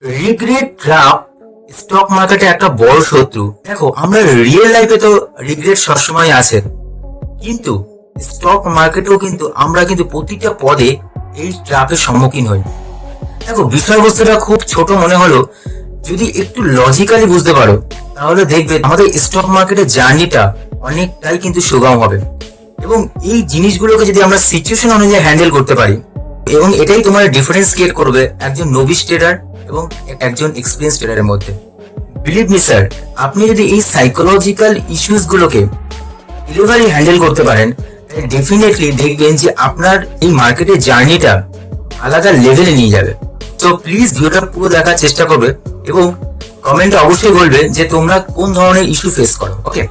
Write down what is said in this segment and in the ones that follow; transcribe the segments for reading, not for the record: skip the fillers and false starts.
Regret trap stock মার্কেটে একটা বড় শত্রু। দেখো, আমরা রিয়েল লাইফে তো রিগ্রেট সবসময় আছে, কিন্তু স্টক মার্কেটেও কিন্তু আমরা কিন্তু প্রতিটা পদে এই ট্র্যাপের সম্মুখীন হই। দেখো, বিষয়বস্তুটা খুব ছোট মনে হলো, যদি একটু লজিক্যালি বুঝতে পারো তাহলে দেখবে আমাদের স্টক মার্কেটের জার্নিটা অনেকটাই কিন্তু সুগম হবে। এবং এই জিনিসগুলোকে যদি আমরা সিচুয়েশন অনুযায়ী হ্যান্ডেল করতে পারি, এবং এটাই তোমার ডিফারেন্স ক্রিয়েট করবে একজন নভিস ট্রেডার এবং একজন এক্সপিরিয়েন্স ট্রেডারের মধ্যে। বিলিভ মি স্যার, আপনি যদি এই সাইকোলজিক্যাল ইস্যুস গুলোকে ক্লিয়ারলি হ্যান্ডেল করতে পারেন, ডেফিনেটলি দেখবেন যে আপনার এই মার্কেটের জার্নিটা আলাদা লেভেলে নিয়ে যাবে। তো প্লিজ ভিডিওটা পুরো দেখার চেষ্টা করবে এবং কমেন্টে অবশ্যই বলবে যে তোমরা কোন ধরনের ইস্যু ফেস করো। ওকে,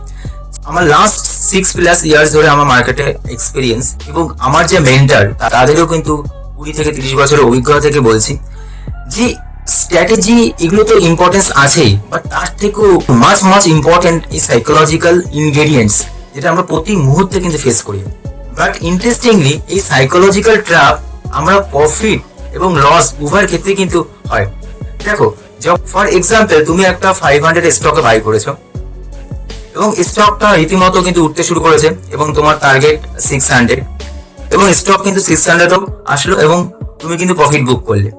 আমার লাস্ট 6+ ইয়ার্স ধরে আমার মার্কেটে এক্সপিরিয়েন্স এবং আমার যে মেন্টার তাদেরও কিন্তু 20 থেকে 30 বছরের অভিজ্ঞতা থেকে বলছি যে স্ট্র্যাটেজি এগুলো তো ইম্পর্টেন্স আছেই, বাট তার থেকেও মাচ ইম্পর্টেন্ট এই সাইকোলজিক্যাল ইনগ্রেডিয়েন্টস, যেটা আমরা প্রতি মুহূর্তে কিন্তু ফেস করি। বাট ইন্টারেস্টিংলি এই সাইকোলজিক্যাল ট্র্যাপ আমরা প্রফিট এবং লস উভয়ের ক্ষেত্রে কিন্তু হয়। দেখো, ফর এক্সাম্পল তুমি একটা 500 স্টকে বাই করেছো এবং স্টকটা রীতিমতো কিন্তু উঠতে শুরু করেছে এবং তোমার টার্গেট 600, এবং স্টক কিন্তু 600 আসলো এবং তুমি কিন্তু প্রফিট বুক করলে,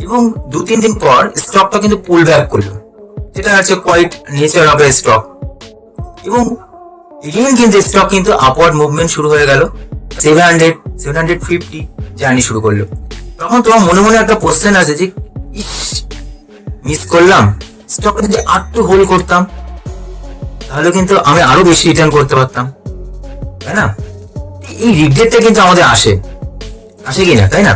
এবং 2-3 দিন পর স্টকটা কিন্তু পুল ব্যাক করলো, যেটা হচ্ছে quite nature of a stock. এবং এগেইন কিন্তু স্টক কিন্তু আপওয়ার্ড মুভমেন্ট শুরু হয়ে গেল, 700-750 জার্নি শুরু করলো। তখন তোমার মনে মনে একটা কোশ্চেন আছে যে মিস করলাম, স্টকটা যদি আরেকটু হোল্ড করতাম তাহলে কিন্তু আমি আরো বেশি রিটার্ন করতে পারতাম, তাই না? এই রিগ্রেটটা কিন্তু আমাদের আসে কিনা, তাই না?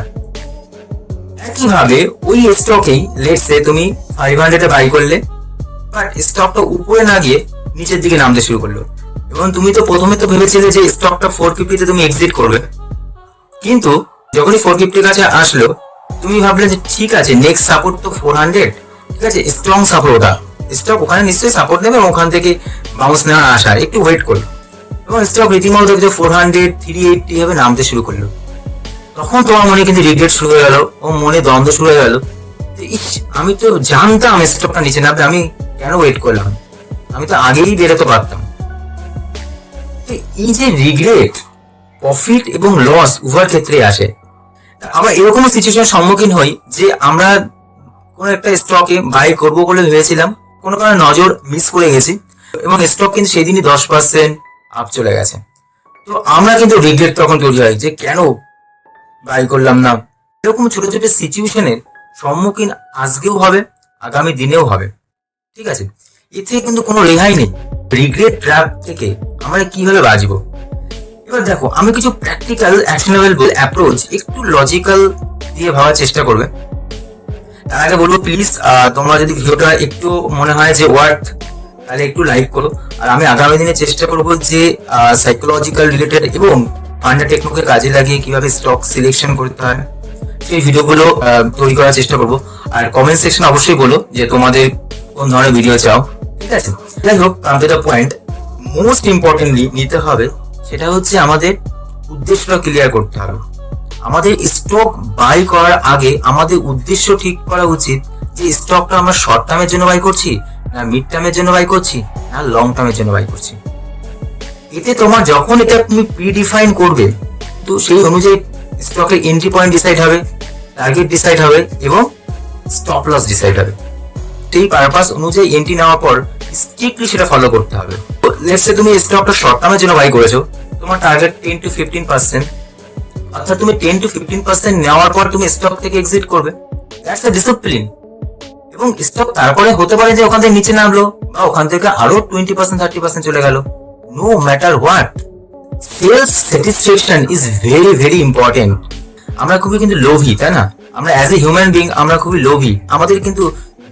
একইভাবে ওই স্টকেই লেটস সে তুমি 500 বাই করলে, বাট স্টকটা উপরে না গিয়ে নিচের দিকে নামতে শুরু করলো, এবং তুমি তো প্রথমে তো ভেবেছিলে যে স্টকটা 450 তুমি এক্সিট করবে, কিন্তু যখনই 450 কাছে আসলো তুমি ভাবলে যে ঠিক আছে, নেক্সট সাপোর্ট তো 400, ঠিক আছে, স্ট্রং সাপোর্ট, ওটা স্টক ওখানে নিশ্চয়ই সাপোর্ট নেবে এবং ওখান থেকে বাউন্স নেওয়ার আশা, একটু ওয়েট করলো, এবং স্টক রীতিমতো 400, 380 ভাবে নামতে শুরু করলো। তখন তোমার মনে কিন্তু রিগ্রেট শুরু হয়ে গেল ও মনে দ্বন্দ্ব শুরু হয়ে গেল, আমি তো জানতাম স্টকটা নিচে নামবে, আমি কেন ওয়েট করলাম, আমি তো আগেই বেরোতে পারতাম। এই যে রিগ্রেট প্রফিট এবং লস উভয় ক্ষেত্রে আসে। আবার এরকম সিচুয়েশনের সম্মুখীন হই যে আমরা কোন একটা স্টকে বাই করবো বলে ভেবেছিলাম, কোনো কারণে নজর মিস করে গেছি এবং স্টক কিন্তু সেদিনই 10% আপ চলে গেছে। তো আমরা কিন্তু রিগ্রেট তখন তৈরি হয় যে কেন বাই করলাম না। এরকম ছোট ছোট সিচুয়েশনের সম্মুখীন আজকেও হবে, আগামী দিনেও হবে, ঠিক আছে? এ থেকে কিন্তু কোনো রেহাই নেই। রিগ্রেট ট্র্যাপ থেকে আমরা কিভাবে বাঁচবো? এবার দেখো, আমি কিছু প্র্যাকটিক্যাল অ্যাকশনেবল অ্যাপ্রোচ একটু লজিক্যাল দিয়ে ভাবার চেষ্টা করবে। তার আগে বলবো প্লিজ তোমরা যদি ভিডিওটা একটু মনে হয় যে ওয়ার্থ, তাহলে একটু লাইক করো। আর আমি আগামী দিনে চেষ্টা করবো যে সাইকোলজিক্যাল রিলেটেড এবং ফান্ডা টেকনোকে কাজে লাগিয়ে কিভাবে স্টক সিলেকশন করতে হয় সেই ভিডিওগুলো তৈরি করার চেষ্টা করবো। আর কমেন্ট সেকশন অবশ্যই বলো যে তোমাদের কোন ধরনের ভিডিও চাও, ঠিক আছে? যাই হোক, come to the point, most importantly নিতে হবে সেটা হচ্ছে আমাদের উদ্দেশ্যটা ক্লিয়ার করতে হবে। আমাদের স্টক বাই করার আগে আমাদের উদ্দেশ্য ঠিক করা উচিত যে স্টকটা আমরা শর্ট টার্মের জন্য বাই করছি, না মিড টার্মের জন্য বাই করছি, না লং টার্মের জন্য বাই করছি। এতে তোমার যখন এটা তুমি প্রিডিফাইন করবে, তো সেই অনুযায়ী স্টকের এন্ট্রি পয়েন্ট ডিসাইড হবে, টার্গেট ডিসাইড হবে এবং স্টপ লস ডিসাইড হবে। সেই পারপাস অনুযায়ী এন্ট্রি নেওয়ার পর স্ট্রিক্টলি সেটা ফলো করতে হবে। লেটস সে তুমি স্টকটা শর্ট টার্মের জন্য বাই করেছো, তোমার টার্গেট 10-15%, অর্থাৎ তুমি 10-15% নেওয়ার পর তুমি স্টক থেকে এক্সিট করবে। That's a discipline. এবং স্টক তারপরে হতে পারে যে ওখান থেকে নিচে নামলো বা ওখান থেকে আরো 20-30% চলে গেল, no matter what, self satisfaction is very important. আমরা খুবই কিন্তু লোভী, তাই না? আমরা অ্যাজ এ হিউম্যান বিং আমরা খুবই লোভী। আমাদের কিন্তু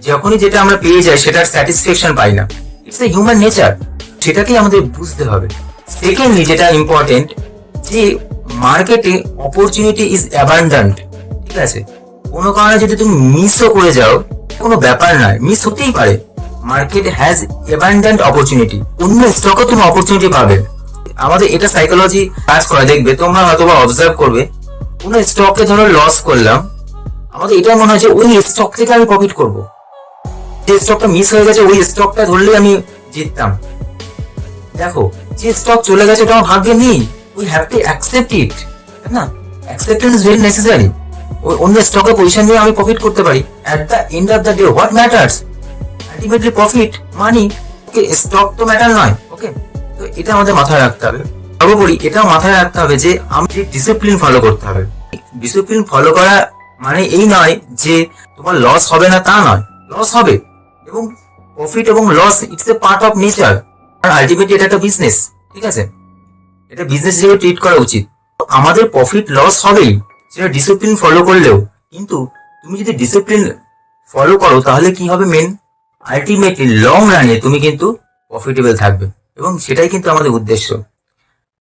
যখনই যেটা আমরা পেয়ে যাই সেটার স্যাটিসফ্যাকশন পাই না। ইটস এ হিউম্যান নেচার, সেটাকেই আমাদের বুঝতে হবে। সেকেন্ডলি যেটা ইম্পর্টেন্ট, যে মার্কেটে অপরচুনিটি ইজ অ্যাবান্ডেন্ট, ঠিক আছে? কোনো কারণে যদি তুমি মিসও করে যাও, কোনো ব্যাপার নয়, মিস হতেই পারে। মার্কেট হ্যাজ অ্যাবান্ডেন্ট অপরচুনিটি, অন্য স্টকে তুমি অপরচুনিটি পাবে। আমাদের এটা সাইকোলজি কাজ করে, দেখবে তোমরা হয়তো অবজার্ভ করবে, কোনো স্টকে ধরো লস করলাম, আমাদের এটা মনে হয় যে ওই স্টক থেকে আমি প্রফিট করব, যে স্টকটা মিস হয়ে গেছে ওই স্টকটা ধরলেই আমি জিততাম। দেখো যে স্টক চলে গেছে ওটা আমার ভাগ্যে নেই, we have to accept it, তাই না? Acceptance very necessary. ওই অন্য স্টকে পজিশন নিয়ে আমি প্রফিট করতে পারি। At the end of the day what matters ultimately profit money. Okay, stock তো ম্যাটার নয়। ওকে, তো এটা আমাদের মাথায় রাখতে হবে। সর্বোপরি এটাও মাথায় রাখতে হবে যে আমাদের ডিসিপ্লিন ফলো করতে হবে। ডিসিপ্লিন ফলো করা মানে এই নয় যে তোমার লস হবে না, তা নয়, লস হবে, এবং প্রফিট এবং loss it's a part of nature. আর আলটিমেটলি এটা একটা বিজনেস, ঠিক আছে? এটা বিজনেস হিসেবে ট্রিট করা উচিত। আমাদের প্রফিট লস হবেই, সেটা ডিসিপ্লিন ফলো করলেও। কিন্তু তুমি যদি ডিসিপ্লিন ফলো করো তাহলে কি হবে, মেন আলটিমেটলি লং রানে তুমি কিন্তু প্রফিটেবল থাকবে, এবং সেটাই কিন্তু আমাদের উদ্দেশ্য।